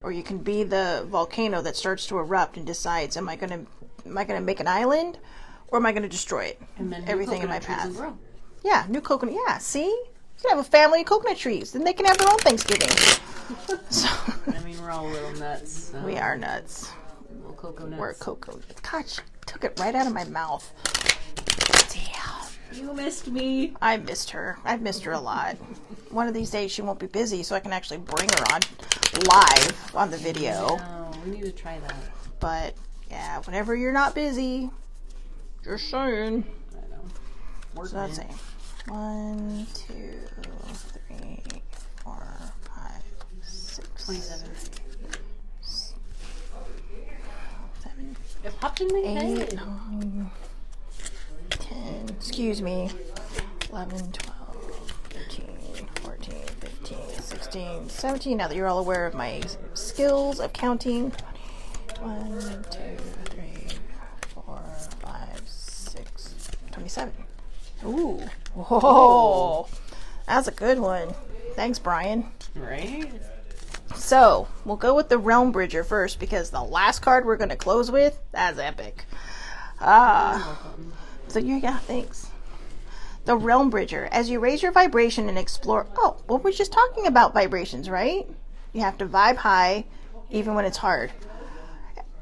or you can be the volcano that starts to erupt and decides, am I gonna make an island, or am I gonna destroy it? And then everything in my path. Grow. Yeah, new coconut. Yeah, see, you can have a family of coconut trees, then they can have their own Thanksgiving. So, I mean, we're all a little nuts. So. We are nuts. Little cocoa nuts. We're cocoa. Gosh, took it right out of my mouth. Damn. You missed me. I missed her. I've missed her a lot. One of these days she won't be busy, so I can actually bring her on live on the video. No, we need to try that. But yeah, whenever you're not busy, just saying. I know. So that's it. 1, 2, 3, 4, 5, 6, 27. 7, It popped in my 8, head. 9, 10. Excuse me. 11, 12, 13, 14, 15, 16, 17. Now that you're all aware of my skills of counting. 1, 2, 3, 4, 5, 6, 27. Ooh. Whoa. That's a good one. Thanks, Brian. Right? So, we'll go with the Realm Bridger first, because the last card we're going to close with, that's epic. So, yeah, thanks. The Realm Bridger. As you raise your vibration and explore... Oh, well, we're just talking about vibrations, right? You have to vibe high, even when it's hard.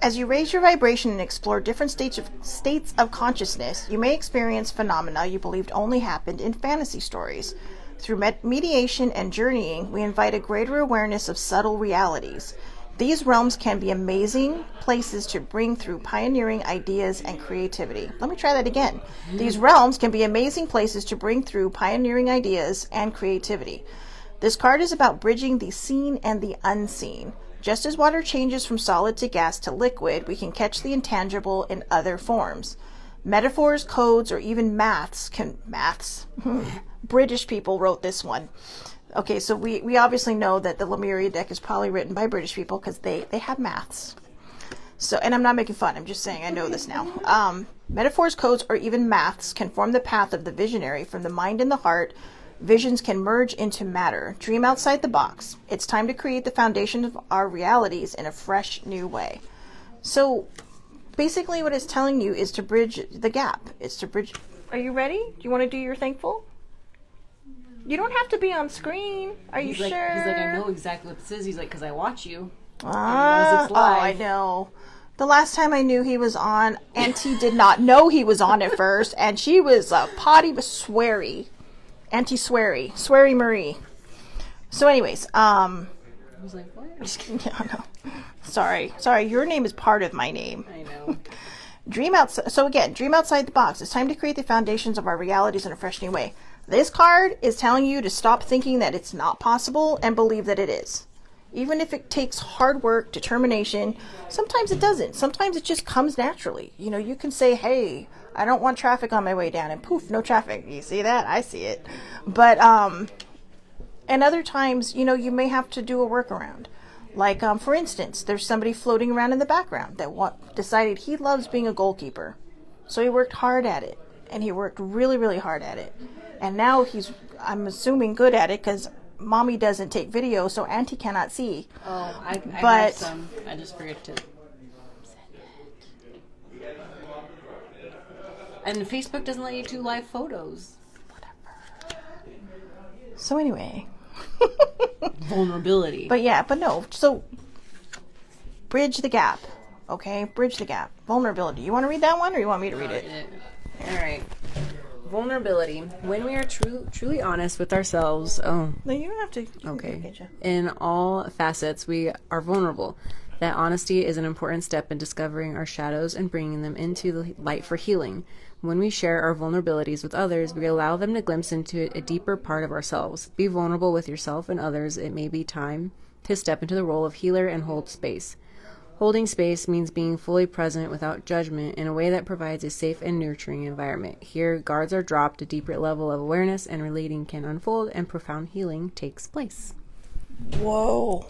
As you raise your vibration and explore different states of consciousness, you may experience phenomena you believed only happened in fantasy stories. Through mediation and journeying, we invite a greater awareness of subtle realities. These realms can be amazing places to bring through pioneering ideas and creativity. Let me try that again. These realms can be amazing places to bring through pioneering ideas and creativity. This card is about bridging the seen and the unseen. Just as water changes from solid to gas to liquid, we can catch the intangible in other forms. Metaphors, codes, or even maths. British people wrote this one. Okay, so we obviously know that the Lemuria deck is probably written by British people because they have maths. So, and I'm not making fun, I'm just saying I know this now. Metaphors, codes, or even maths can form the path of the visionary. From the mind and the heart, visions can merge into matter. Dream outside the box. It's time to create the foundation of our realities in a fresh, new way. So, basically what it's telling you is to bridge the gap. It's to bridge... Are you ready? Do you want to do your thankful? You don't have to be on screen. Are you sure? He's like, I know exactly what this is. He's like, because I watch you. Oh, I know. The last time I knew he was on, Auntie did not know he was on at first, and she was potty but sweary. Auntie Sweary Marie. So anyways, I was like, what? Just kidding. Yeah, no. Sorry, your name is part of my name. I know. Dream outside. So again, dream outside the box. It's time to create the foundations of our realities in a fresh new way. This card is telling you to stop thinking that it's not possible and believe that it is. Even if it takes hard work, determination, sometimes it doesn't. Sometimes it just comes naturally. You know, you can say, hey, I don't want traffic on my way down, and poof, no traffic. You see that? I see it. But, and other times, you know, you may have to do a workaround. Like, for instance, there's somebody floating around in the background that decided he loves being a goalkeeper. So he worked hard at it, and he worked really, really hard at it. And now he's, I'm assuming, good at it because Mommy doesn't take video, so Auntie cannot see. Oh, I have some. I just forget to send it. And Facebook doesn't let you do live photos. Whatever. So anyway. Vulnerability. But yeah, but no. So, bridge the gap. Okay? Bridge the gap. Vulnerability. You want to read that one, or you want me to read it? All right. Vulnerability. When we are truly honest with ourselves. Oh. No, you don't have to. Okay. In all facets, we are vulnerable. That honesty is an important step in discovering our shadows and bringing them into the light for healing. When we share our vulnerabilities with others, we allow them to glimpse into a deeper part of ourselves. Be vulnerable with yourself and others. It may be time to step into the role of healer and hold space. Holding space means being fully present without judgment in a way that provides a safe and nurturing environment. Here, guards are dropped, a deeper level of awareness and relating can unfold, and profound healing takes place. Whoa.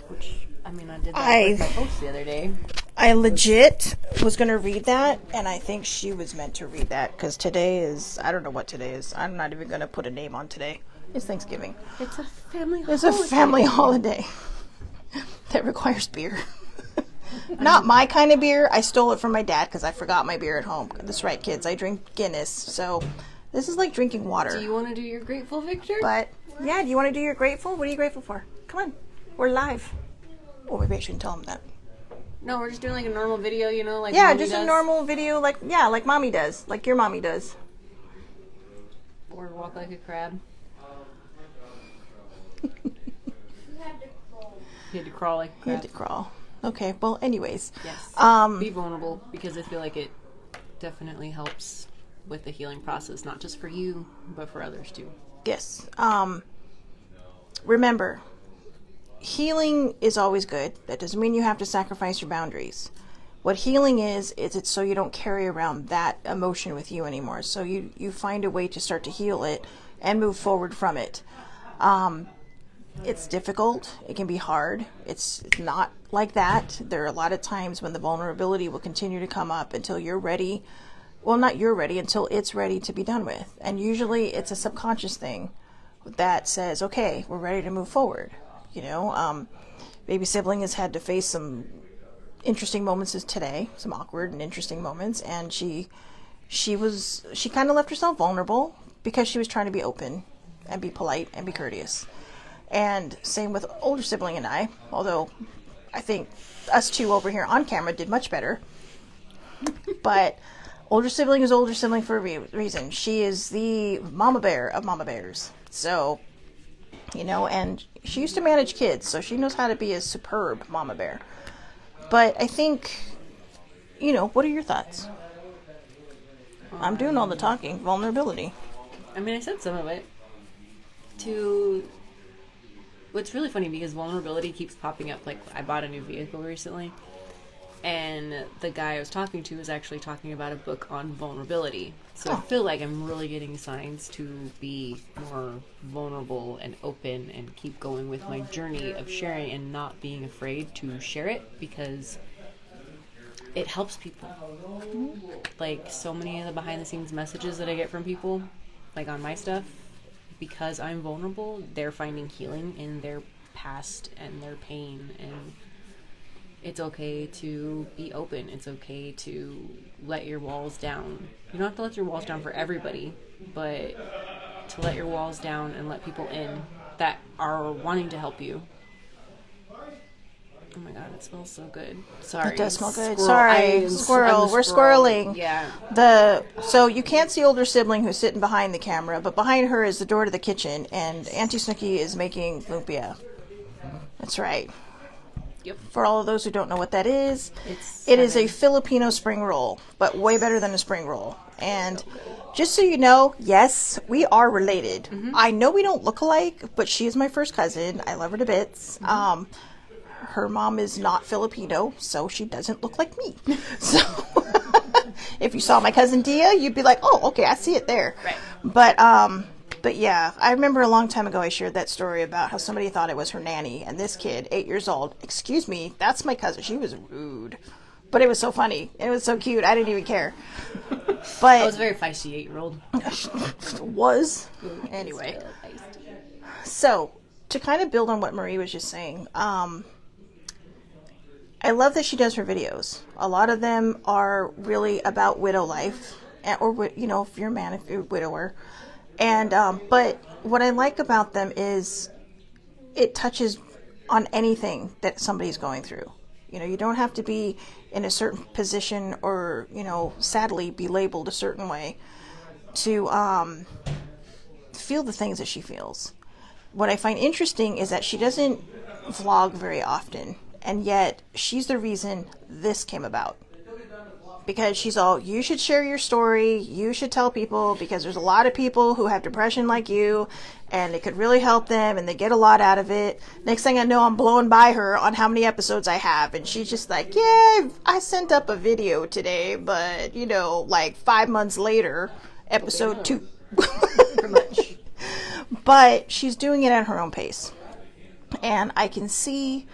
I mean, I did that with my post the other day. I legit was going to read that, and I think she was meant to read that, because today is, I don't know what today is. I'm not even going to put a name on today. It's Thanksgiving. It's a family holiday. It's a family holiday. that requires beer. Not my kind of beer. I stole it from my dad because I forgot my beer at home. That's right, kids. I drink Guinness. So this is like drinking water. Do you want to do your grateful, Victor? But, yeah, do you want to do your grateful? What are you grateful for? Come on. We're live. Oh, maybe I shouldn't tell them that. No, we're just doing like a normal video, you know? Like Yeah, Mommy just does. a normal video like mommy does. Like your mommy does. Or walk like a crab. You had to crawl like a crab. You had to crawl. Okay, well, anyways. Yes. Be vulnerable, because I feel like it definitely helps with the healing process, not just for you, but for others too. Yes. Remember, healing is always good. That doesn't mean you have to sacrifice your boundaries. What healing is it's so you don't carry around that emotion with you anymore. So you find a way to start to heal it and move forward from it. It's difficult. It can be hard. It's not like that. There are a lot of times when the vulnerability will continue to come up until you're ready. Well, not you're ready, until it's ready to be done with. And usually it's a subconscious thing that says, okay, we're ready to move forward. You know, Baby Sibling has had to face some interesting moments today, some awkward and interesting moments. And she kind of left herself vulnerable because she was trying to be open and be polite and be courteous. And same with older sibling and I, although I think us two over here on camera did much better. But older sibling is older sibling for a reason. She is the mama bear of mama bears. So, you know, and she used to manage kids, so she knows how to be a superb mama bear. But I think, you know, what are your thoughts? I'm doing all the talking. Vulnerability. I mean, I said some of it. What's really funny, because vulnerability keeps popping up. Like, I bought a new vehicle recently, and the guy I was talking to was actually talking about a book on vulnerability. So I feel like I'm really getting signs to be more vulnerable and open and keep going with my journey of sharing and not being afraid to share it, because it helps people. Like, so many of the behind the scenes messages that I get from people, like on my stuff, because I'm vulnerable, they're finding healing in their past and their pain, and it's okay to be open. It's okay to let your walls down. You don't have to let your walls down for everybody, but to let your walls down and let people in that are wanting to help you. Oh my god, it smells so good. Sorry. It does smell good. Squirrel. Sorry, squirrel. We're squirreling. Yeah. So you can't see older sibling who's sitting behind the camera, but behind her is the door to the kitchen, and Auntie Snooki is making lumpia. That's right. Yep. For all of those who don't know what that is, It is a Filipino spring roll, but way better than a spring roll. And just so you know, yes, we are related. Mm-hmm. I know we don't look alike, but she is my first cousin. I love her to bits. Mm-hmm. Her mom is not Filipino, so she doesn't look like me. So if you saw my cousin Dia, you'd be like, oh, okay, I see it there. Right. But yeah, I remember a long time ago I shared that story about how somebody thought it was her nanny, and this kid, 8 years old, excuse me, that's my cousin. She was rude. But it was so funny. It was so cute. I didn't even care. But I was a very feisty 8-year-old. Was. Anyway. So, to kind of build on what Marie was just saying, I love that she does her videos. A lot of them are really about widow life, or, you know, if you're a man, if you're a widower. And, but what I like about them is it touches on anything that somebody's going through. You know, you don't have to be in a certain position or, you know, sadly be labeled a certain way to feel the things that she feels. What I find interesting is that she doesn't vlog very often, and yet she's the reason this came about. Because she's all, you should share your story, you should tell people, because there's a lot of people who have depression like you, and it could really help them, and they get a lot out of it. Next thing I know, I'm blowing by her on how many episodes I have, and she's just like, yeah, I sent up a video today, but, you know, like 5 months later, episode 2. Pretty much. But she's doing it at her own pace. And I can see,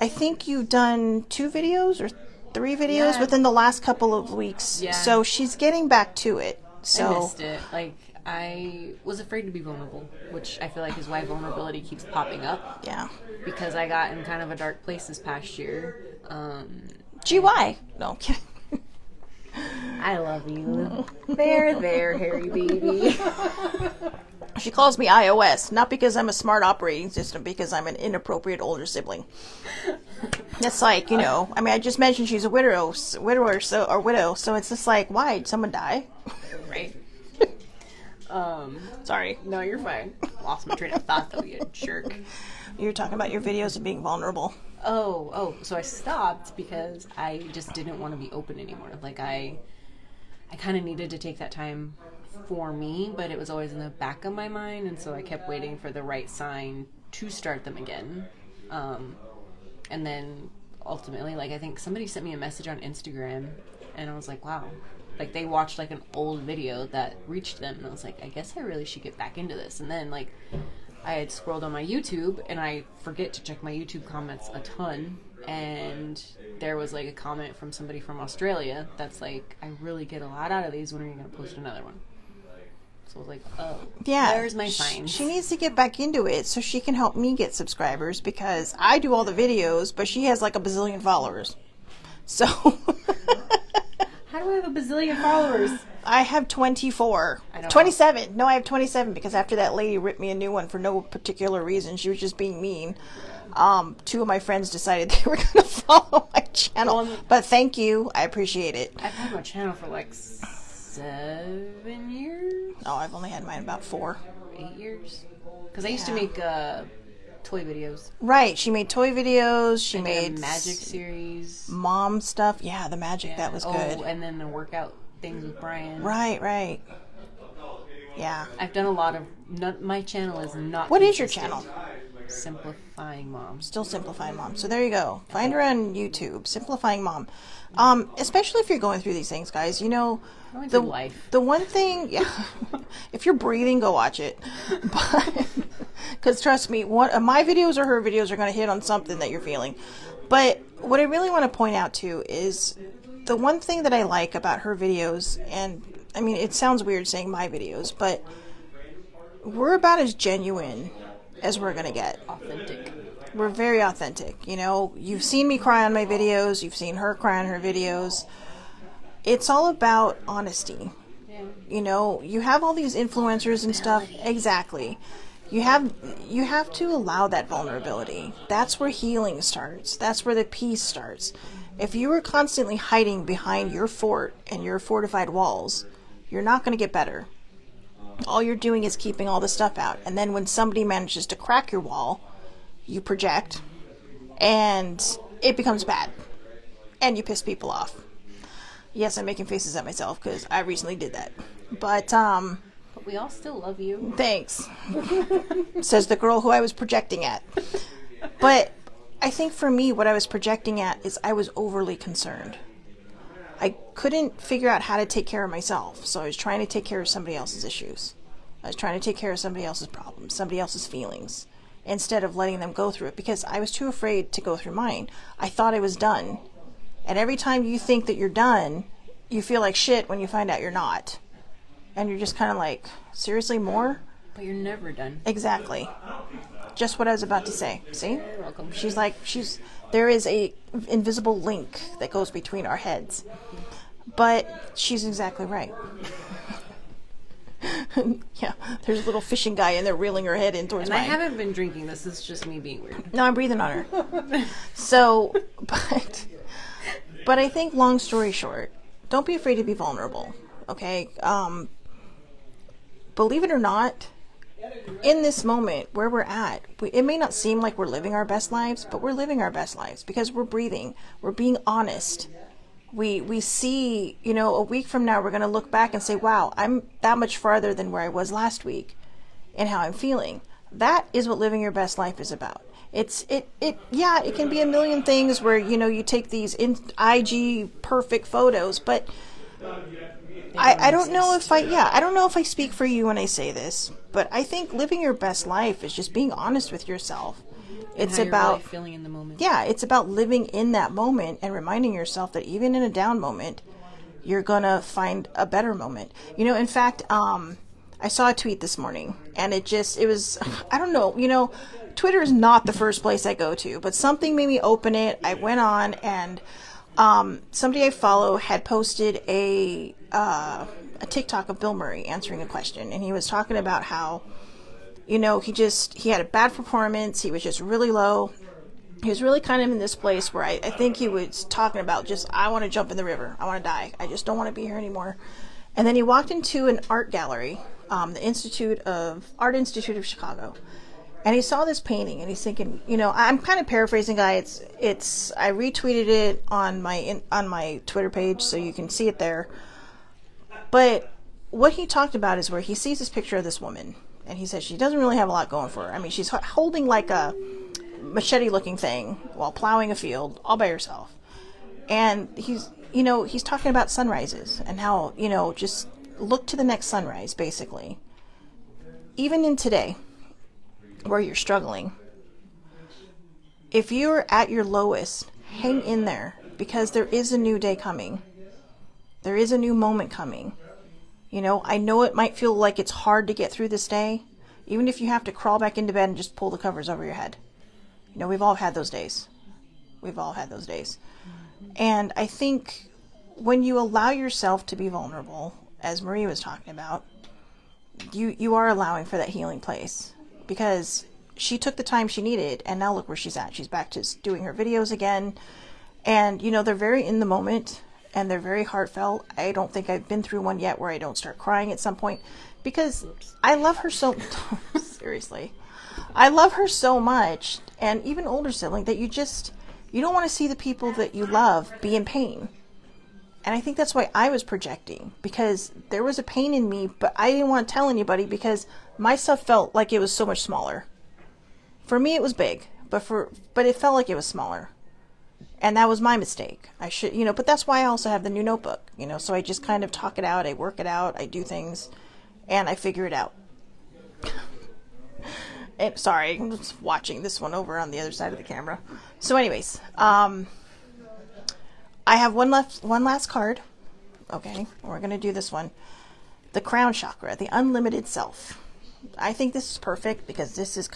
I think you've done 2 videos or 3 videos within the last couple of weeks. Yeah. So she's getting back to it. So I missed it. Like, I was afraid to be vulnerable, which I feel like is why vulnerability keeps popping up. Yeah. Because I got in kind of a dark place this past year. GY. No, I'm kidding. I love you. There, hairy baby. She calls me iOS, not because I'm a smart operating system, because I'm an inappropriate older sibling. It's like, you know, I mean, I just mentioned she's a widow, so it's just like, why? Did someone die? Right. Sorry. No, you're fine. Lost my train of thought, though, you jerk. You're talking about your videos of being vulnerable. Oh, so I stopped because I just didn't want to be open anymore. Like, I kind of needed to take that time for me, but it was always in the back of my mind, and so I kept waiting for the right sign to start them again. And then ultimately, like, I think somebody sent me a message on Instagram, and I was like, wow. Like, they watched, like, an old video that reached them, and I was like, I guess I really should get back into this. And then, like, I had scrolled on my YouTube, and I forget to check my YouTube comments a ton, and there was, like, a comment from somebody from Australia that's like, I really get a lot out of these. When are you going to post another one? So I was like, oh, yeah, there's my sign. She needs to get back into it so she can help me get subscribers, because I do all the videos, but she has like a bazillion followers. So how do I have a bazillion followers? I have 24. I don't 27. No, I have 27, because after that lady ripped me a new one for no particular reason. She was just being mean. Two of my friends decided they were going to follow my channel. Well, but thank you. I appreciate it. I've had my channel for like 7 years. Oh, I've only had mine about 4. 8 years. Because I used to make toy videos. Right. She made toy videos. She and made a magic series. Mom stuff. Yeah, the magic. Yeah. That was good. Oh, and then the workout things with Brian. Right. Yeah. I've done a lot of... my channel is not... What is your channel? Simplifying Mom. Still Simplifying Mom. So there you go. Find her on YouTube. Simplifying Mom. Especially if you're going through these things, guys. You know, the one thing... Yeah. If you're breathing, go watch it. Because trust me, my videos or her videos are going to hit on something that you're feeling. But what I really want to point out, too, is the one thing that I like about her videos, and I mean, it sounds weird saying my videos, but we're about as genuine as we're going to get. Authentic. We're very authentic. You know, you've seen me cry on my videos. You've seen her cry on her videos. It's all about honesty. Yeah. You know, you have all these influencers and stuff. Exactly. You have to allow that vulnerability. That's where healing starts. That's where the peace starts. If you are constantly hiding behind your fort and your fortified walls, you're not going to get better. All you're doing is keeping all the stuff out. And then when somebody manages to crack your wall, you project, and it becomes bad. And you piss people off. Yes, I'm making faces at myself because I recently did that. But we all still love you. Thanks. Says the girl who I was projecting at. But I think for me, what I was projecting at is I was overly concerned. I couldn't figure out how to take care of myself, so I was trying to take care of somebody else's issues. I was trying to take care of somebody else's problems, somebody else's feelings, instead of letting them go through it, because I was too afraid to go through mine. I thought I was done. And every time you think that you're done, you feel like shit when you find out you're not. And you're just kind of like, seriously, more? But you're never done. Exactly. Just what I was about to say. See? You're welcome. There is a invisible link that goes between our heads. But she's exactly right. Yeah, there's a little fishing guy in there reeling her head in towards mine. I haven't been drinking. This is just me being weird. No, I'm breathing on her. So, but I think, long story short, don't be afraid to be vulnerable. Okay? Believe it or not, in this moment where we're at, it may not seem like we're living our best lives, but we're living our best lives because we're breathing. We're being honest. We see, you know, a week from now, we're going to look back and say, wow, I'm that much farther than where I was last week and how I'm feeling. That is what living your best life is about. Yeah, it can be a million things where, you know, you take these IG perfect photos, but I don't know if I don't know if I speak for you when I say this, but I think living your best life is just being honest with yourself. It's about really feeling in the moment. Yeah, it's about living in that moment and reminding yourself that even in a down moment, you're gonna find a better moment. You know, in fact, I saw a tweet this morning, and it was, I don't know, Twitter is not the first place I go to, but something made me open it. I went on, and somebody I follow had posted a TikTok of Bill Murray answering a question, and he was talking about how, he had a bad performance. He was just really low. He was really kind of in this place where I think he was talking about just, I want to jump in the river. I want to die. I just don't want to be here anymore. And then he walked into an art gallery, the Art Institute of Chicago. And he saw this painting, and he's thinking, I'm kind of paraphrasing, guy. I retweeted it on my Twitter page, so you can see it there. But what he talked about is where he sees this picture of this woman, and he says she doesn't really have a lot going for her. I mean, she's holding like a machete-looking thing while plowing a field all by herself. And he's talking about sunrises and how, just look to the next sunrise, basically. Even in today, where you're struggling, if you're at your lowest, hang in there, because there is a new day coming. There is a new moment coming. I know it might feel like it's hard to get through this day, even if you have to crawl back into bed and just pull the covers over your head. We've all had those days. And I think when you allow yourself to be vulnerable, as Marie was talking about, you are allowing for that healing place, because she took the time she needed, and now look where she's at. She's back to doing her videos again. And, they're very in the moment, and they're very heartfelt. I don't think I've been through one yet where I don't start crying at some point, because I love her so, seriously, I love her so much, and even older sibling, that you don't want to see the people that you love be in pain. And I think that's why I was projecting, because there was a pain in me, but I didn't want to tell anybody because my stuff felt like it was so much smaller. For me, it was big, but it felt like it was smaller. And that was my mistake. I should, but that's why I also have the new notebook, so I just kind of talk it out, I work it out, I do things, and I figure it out. Sorry, I'm just watching this one over on the other side of the camera. So anyways, I have one last card. Okay, we're going to do this one. The crown chakra, the unlimited self. I think this is perfect, because this is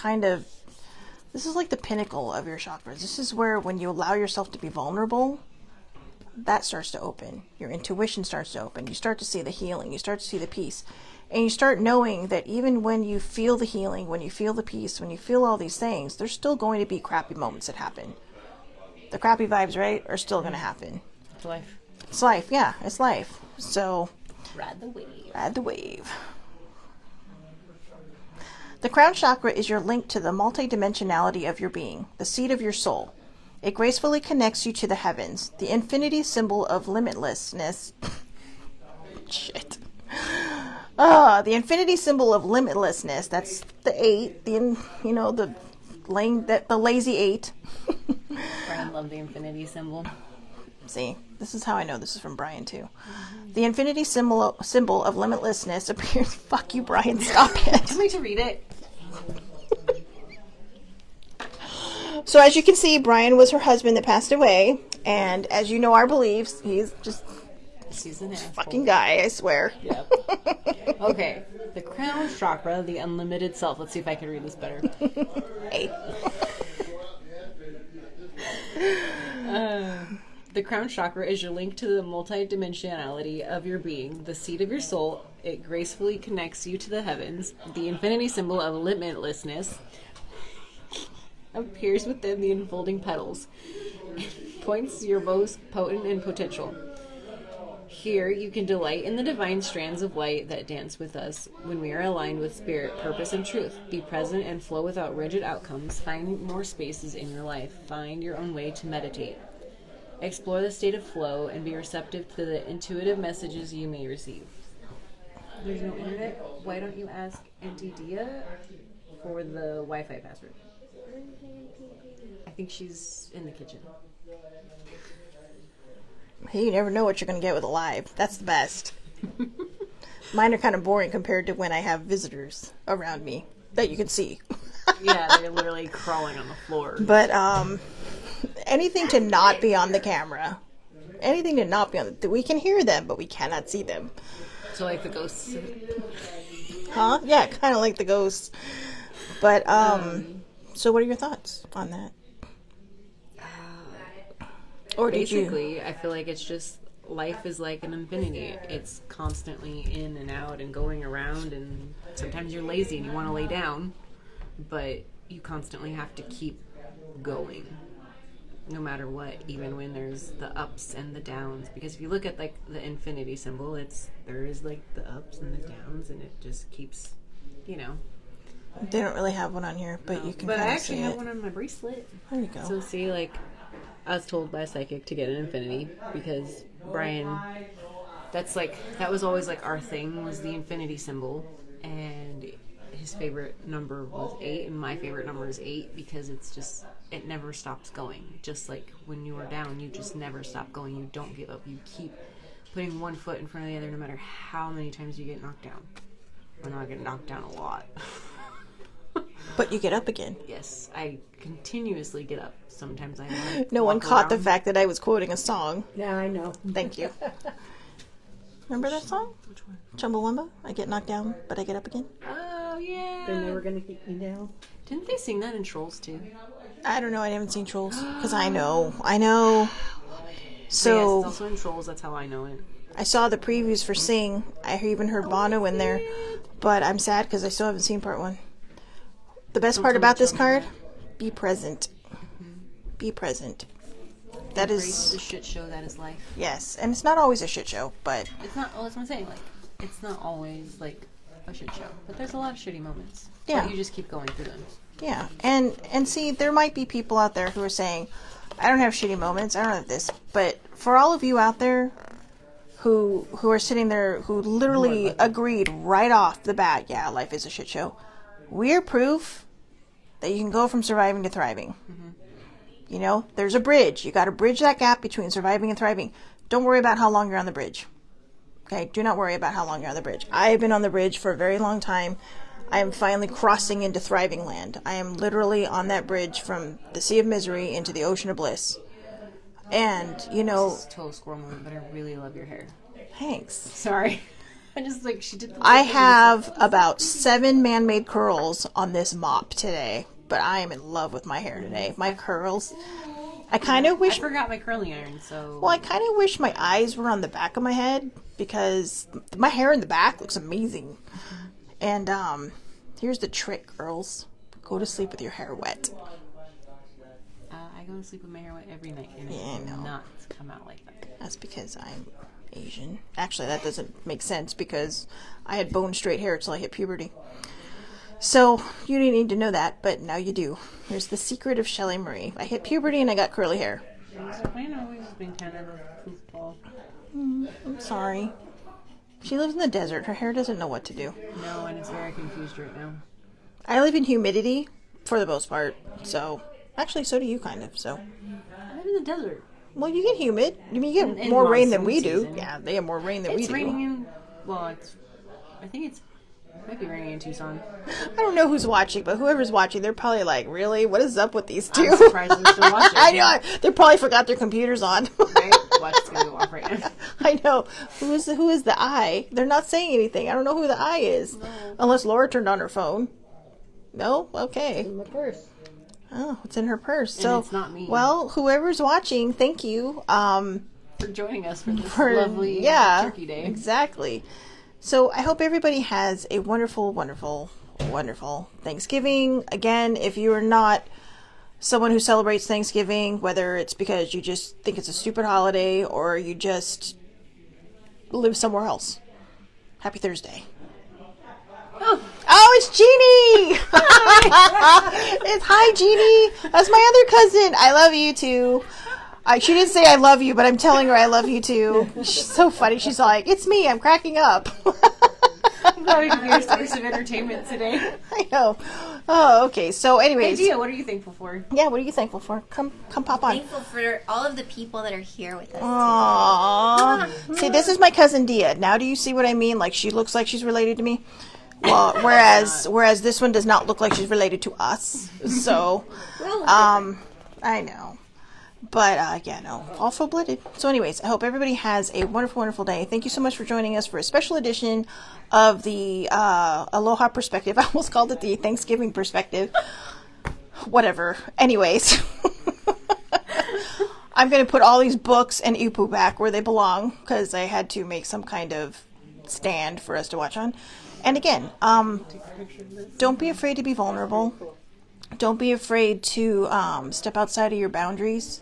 like the pinnacle of your chakras. This is where, when you allow yourself to be vulnerable, that starts to open. Your intuition starts to open. You start to see the healing. You start to see the peace. And you start knowing that even when you feel the healing, when you feel the peace, when you feel all these things, there's still going to be crappy moments that happen. The crappy vibes, right, are still going to happen. It's life. It's life, yeah, it's life. So, ride the wave. Ride the wave. The crown chakra is your link to the multidimensionality of your being, the seat of your soul. It gracefully connects you to the heavens, the infinity symbol of limitlessness. Shit. The infinity symbol of limitlessness. That's the 8. The lazy 8. Brian loved the infinity symbol. See, this is how I know this is from Brian too. The infinity symbol of limitlessness appears. Fuck you, Brian. Stop it. Do you want me to read it? So as you can see, Brian was her husband that passed away, and as you know our beliefs, he's an fucking guy, I swear. Yep. Okay. The crown chakra, the unlimited self. Let's see if I can read this better. Hey. The crown chakra is your link to the multidimensionality of your being, the seat of your soul. It gracefully connects you to the heavens. The infinity symbol of limitlessness appears within the unfolding petals. It points to your most potent and potential. Here, you can delight in the divine strands of light that dance with us when we are aligned with spirit, purpose, and truth. Be present and flow without rigid outcomes. Find more spaces in your life. Find your own way to meditate. Explore the state of flow and be receptive to the intuitive messages you may receive. There's no internet. Why don't you ask Auntie Dia for the Wi-Fi password? I think she's in the kitchen. Hey, you never know what you're going to get with a live. That's the best. Mine are kind of boring compared to when I have visitors around me that you can see. Yeah, they're literally crawling on the floor. But anything to not be on the camera. Anything to not be on we can hear them, but we cannot see them. So like the ghosts. Huh? Yeah, kind of like the ghosts. But, so what are your thoughts on that? Or did you? Basically, I feel like it's just life is like an infinity. It's constantly in and out and going around, and sometimes you're lazy and you want to lay down, but you constantly have to keep going no matter what, even when there's the ups and the downs. Because if you look at like the infinity symbol, there is like the ups and the downs, and it just keeps, you know. They don't really have one on here, but you can. But I kinda actually see have it. one on my bracelet. There you go. So see, like, I was told by a psychic to get an infinity because Brian, that was always like our thing, was the infinity symbol, and his favorite number was 8, and my favorite number is 8 because it never stops going. Just like when you are down, you just never stop going. You don't give up. You keep putting one foot in front of the other no matter how many times you get knocked down. Well, I get knocked down a lot. But you get up again. Yes, I continuously get up. Sometimes I No one caught the fact that I was quoting a song. Yeah, I know. Thank you. Remember that song? Which one? Chumbawamba? I get knocked down, but I get up again. Oh, yeah. They're never going to keep me down. Didn't they sing that in Trolls, too? I don't know. I haven't seen Trolls. Because I know. So, So, yes, it's also in Trolls. That's how I know it. I saw the previews for Sing. I even heard Bono in there. But I'm sad because I still haven't seen part 1. The best part about this card, be present. Be present. That Embrace the is, shit show that is life. yes. And it's not always a shit show, but It's not, that's what I'm saying. Like, it's not always, like, a shit show. But there's a lot of shitty moments. Yeah. But you just keep going through them. yeah. And see, there might be people out there who are saying, I don't have shitty moments, I don't have this. But for all of you out there who are sitting there, who literally agreed right off the bat, yeah, life is a shit show. We're proof that you can go from surviving to thriving. You know, there's a bridge. You got to bridge that gap between surviving and thriving. Don't worry about how long you're on the bridge. Okay? Do not worry about how long you're on the bridge. I have been on the bridge for a very long time. I am finally crossing into thriving land. I am literally on that bridge from the Sea of Misery into the Ocean of Bliss. And, you know, It's a total squirrel moment, but I really love your hair. thanks. Sorry. I just, like, she did the... I have about 7 man-made curls on this mop today. But I am in love with my hair today. My curls. I kind of wish... I forgot my curling iron, so... Well, I kind of wish my eyes were on the back of my head because my hair in the back looks amazing. And here's the trick, girls. Go to sleep with your hair wet. I go to sleep with my hair wet every night, and Yeah, I it know. will not come out like that. That's because I'm Asian. Actually, that doesn't make sense because I had bone straight hair until I hit puberty. So, you didn't need to know that, but now you do. Here's the secret of Shelly Marie. I hit puberty and I got curly hair. Mine always been kind of a goofball. I'm sorry. She lives in the desert. Her hair doesn't know what to do. No, and it's very confused right now. I live in humidity, for the most part. So, actually, so do you, kind of. So, I live in the desert. well, you get humid. I mean, you get In more rain than we monsoon do. season. Yeah, they have more rain than we It's do. raining in... Well, I think it might be raining in Tucson. I don't know who's watching, but whoever's watching, they're probably like, really? What is up with these two? I'm surprised they're still watching. I know. They probably forgot their computers on. Right? Watch, it's going to go off right now. I know. Who is the I? They're not saying anything. I don't know who the I is. No. Unless Laura turned on her phone. No? Okay. In my purse. Oh, it's in her purse. And So, it's not me. well, whoever's watching, thank you. For joining us for this lovely Turkey Day. Exactly. So I hope everybody has a wonderful, wonderful, wonderful Thanksgiving. Again, if you are not someone who celebrates Thanksgiving, whether it's because you just think it's a stupid holiday or you just live somewhere else, happy Thursday. Oh, it's Jeannie! It's hi, Jeannie. That's my other cousin. I love you too. She didn't say I love you, but I'm telling her I love you too. She's so funny. She's like, it's me. I'm cracking up. I'm glad we can be a source of entertainment today. I know. Oh, okay. So, Hey, anyways, Dia, what are you thankful for? yeah. What are you thankful for? Come pop on. Thankful for all of the people that are here with us. Aww. See, this is my cousin Dia. Now, do you see what I mean? Like, she looks like she's related to me. Well, whereas this one does not look like she's related to us. So, I know. But yeah, no, all full-blooded. So anyways, I hope everybody has a wonderful, wonderful day. Thank you so much for joining us for a special edition of the Aloha Perspective. I almost called it the Thanksgiving Perspective. Whatever. Anyways, I'm going to put all these books and Ipu back where they belong because I had to make some kind of stand for us to watch on. And again, don't be afraid to be vulnerable. Don't be afraid to step outside of your boundaries.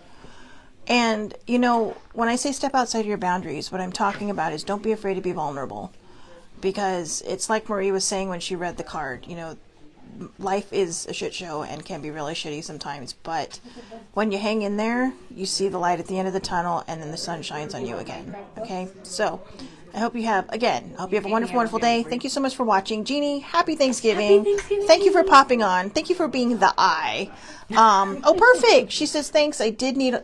And, you know, when I say step outside of your boundaries, what I'm talking about is don't be afraid to be vulnerable. Because it's like Marie was saying when she read the card, you know, life is a shit show and can be really shitty sometimes. But when you hang in there, you see the light at the end of the tunnel and then the sun shines on you again. Okay? So I hope you have a wonderful, wonderful day. Thank you so much for watching. Jeannie, happy Thanksgiving. Thank you for popping on. Thank you for being the eye. Oh, perfect. She says, thanks. I did need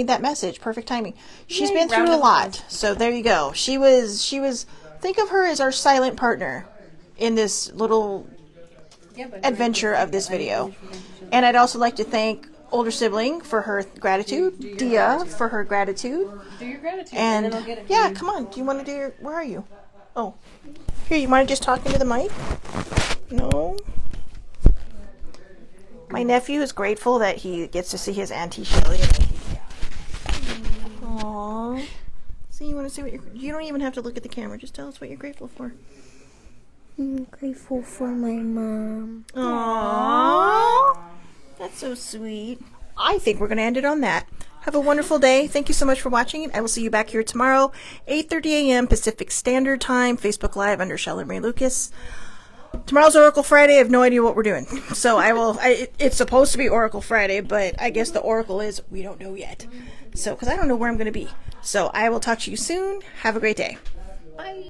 that message. Perfect timing. She's been through a lot. So there you go. She was, think of her as our silent partner in this little adventure of this video. And I'd also like to thank older sibling for her gratitude, Dia for her gratitude. Do your gratitude, and then I'll get it. Yeah, come on. Do you want to do your? Where are you? Oh, here. You want to just talk into the mic? No. My nephew is grateful that he gets to see his Auntie Shelly. Aww. See, you want to say what you don't even have to look at the camera. Just tell us what you're grateful for. I'm grateful for my mom. Aww. That's so sweet. I think we're going to end it on that. Have a wonderful day. Thank you so much for watching. I will see you back here tomorrow, 8:30 a.m. Pacific Standard Time, Facebook Live under Shelley Marie Lucas. Tomorrow's Oracle Friday. I have no idea what we're doing. So it's supposed to be Oracle Friday, but I guess the Oracle is we don't know yet. So, because I don't know where I'm going to be. So I will talk to you soon. Have a great day. Bye.